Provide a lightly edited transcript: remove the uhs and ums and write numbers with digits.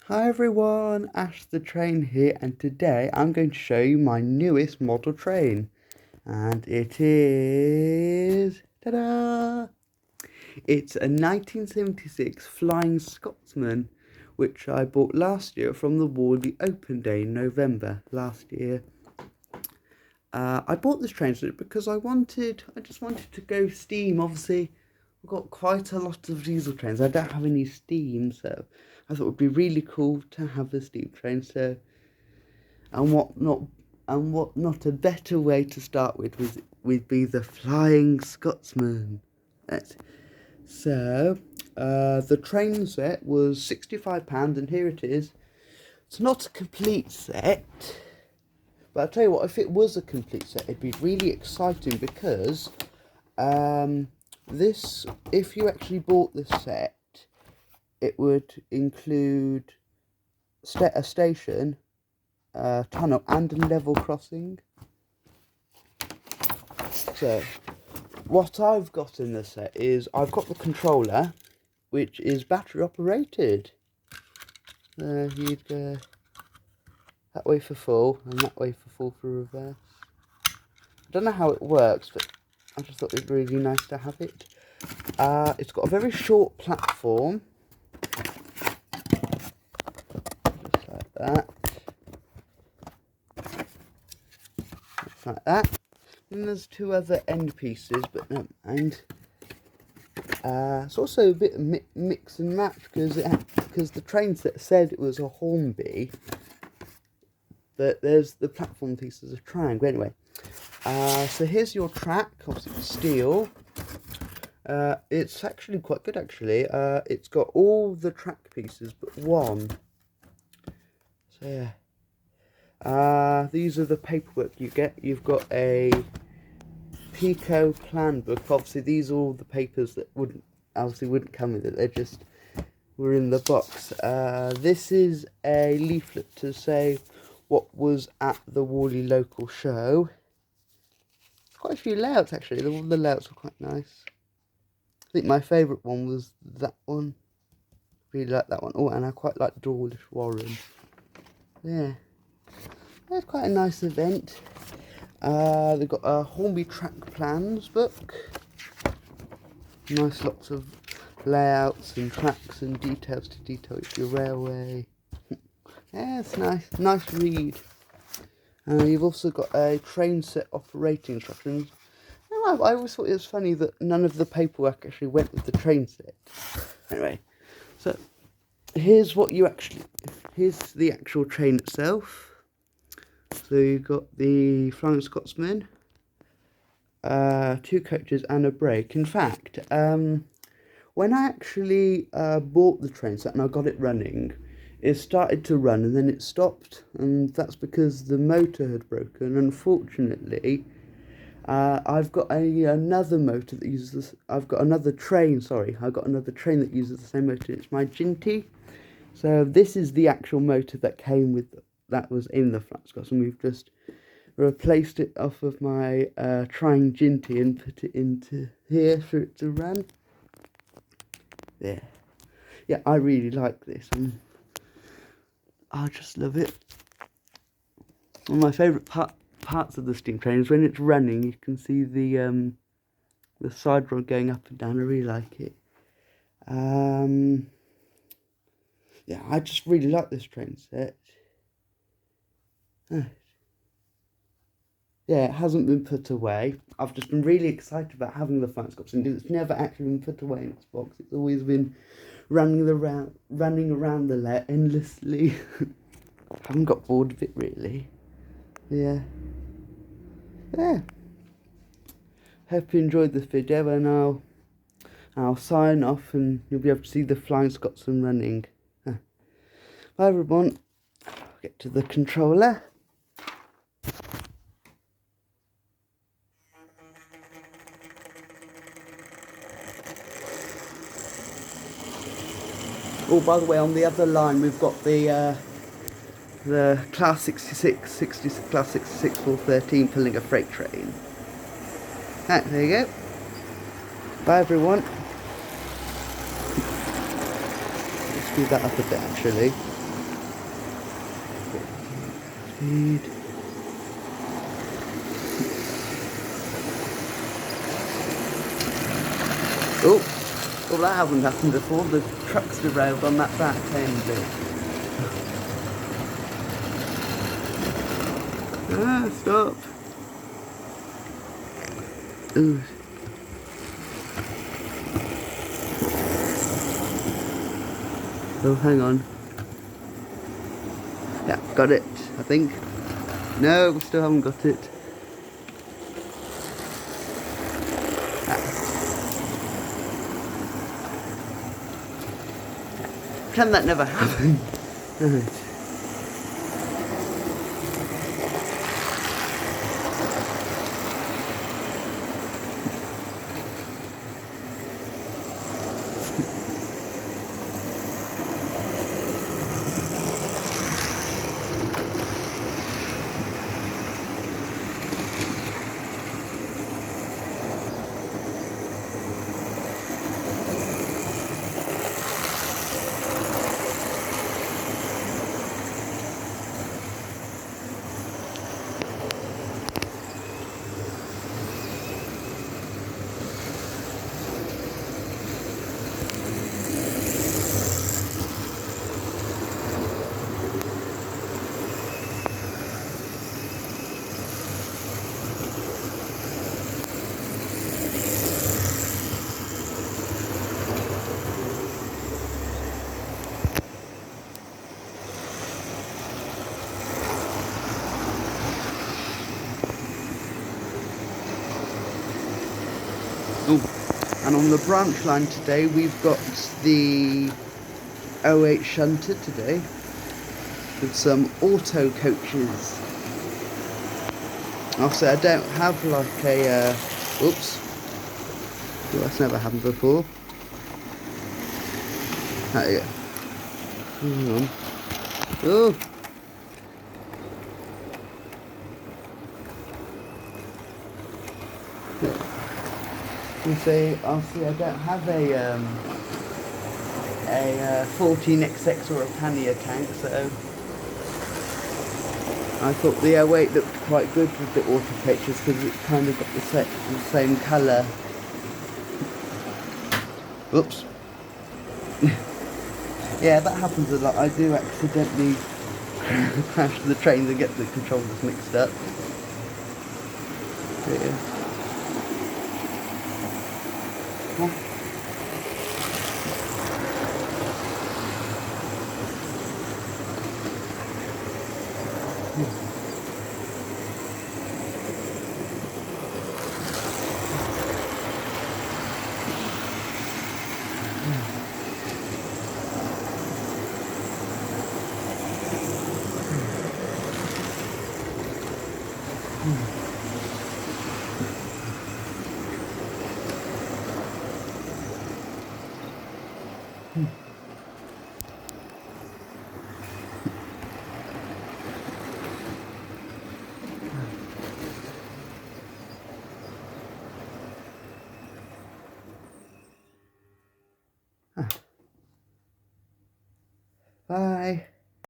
Hi everyone, Ash the Train here, and today I'm going to show you my newest model train. And it is... ta-da! It's a 1976 Flying Scotsman, which I bought last year from the Worley Open Day in November last year. I bought this train because I just wanted to go steam. Obviously, I've got quite a lot of diesel trains. I don't have any steam, so I thought it would be really cool to have a steam train. So, and what not a better way to start with would be the Flying Scotsman. The train set was £65, and here it is. It's not a complete set. But I'll tell you what, if it was a complete set, it'd be really exciting because if you actually bought this set, it would include a station, a tunnel, and a level crossing. So, what I've got in the set is I've got the controller, which is battery operated. You'd go that way for full, and that way for full for reverse. I don't know how it works, but I just thought it'd be really nice to have it. It's got a very short platform, just like that. Just like that. And there's two other end pieces, but no mind. It's also a bit of mix and match because the train set said it was a Hornby. But there's the platform piece as a triangle. Anyway, so here's your track. Obviously it's steel. It's actually quite good actually. It's got all the track pieces but one. So yeah. These are the paperwork you get. You've got a Pico plan book. Obviously these are all the papers that wouldn't come with it. They just were in the box. This is a leaflet to say what was at the Worley local show. Quite a few layouts actually. All the layouts were quite nice. I think my favourite one was that one. Really like that one. Oh, and I quite like Dawlish Warren. Yeah. That's quite a nice event. They've got a Hornby track plans book. Nice lots of layouts and tracks and details to detail your railway. Yeah, it's nice. Nice read. You've also got a train set operating instructions. I always thought it was funny that none of the paperwork actually went with the train set. Anyway, so here's the actual train itself. So you've got the Flying Scotsman, 2 coaches and a brake. In fact, when I actually bought the train set and I got it running, it started to run and then it stopped, and that's because the motor had broken. Unfortunately, I've got another motor that uses this. I've got another train that uses the same motor. It's my Ginty. So this is the actual motor that was in the Flying Scotsman, and we've just replaced it off of my Trying Ginty and put it into here for it to run. Yeah, I really like this. I just love it. One of my favourite parts of the steam train is when it's running. You can see the side rod going up and down. I really like it. Yeah, I just really like this train set. Yeah, it hasn't been put away. I've just been really excited about having the Flying Scotsman. It's never actually been put away in its box. It's always been running around the layout endlessly. Haven't got bored of it really. Yeah. Hope you enjoyed this video, and I'll sign off, and you'll be able to see the Flying Scotsman running. Bye everyone. I'll get to the controller. Oh, by the way, on the other line we've got the Class 66 Class 66 413 pulling a freight train. Right, there you go. Bye everyone. Let's speed that up a bit actually. Speed. Oh, well that hasn't happened before. The truck's derailed on that back end bit. Ah, stop. Ooh. Oh, hang on. Yeah, got it, I think. No, we still haven't got it. Pretend that never happened. Right. Oh, and on the branch line today we've got the 08 shunter today with some auto coaches. Also, I don't have like a oops, well, that's never happened before. There you go. Hang on. Oh, you see, obviously I don't have a 14XX or a pannier tank, so I thought the 08 looked quite good with the auto coaches because it's kind of got the same colour. Whoops. Yeah, that happens a lot. I do accidentally crash the trains and get the controllers mixed up. Yeah. Hmm.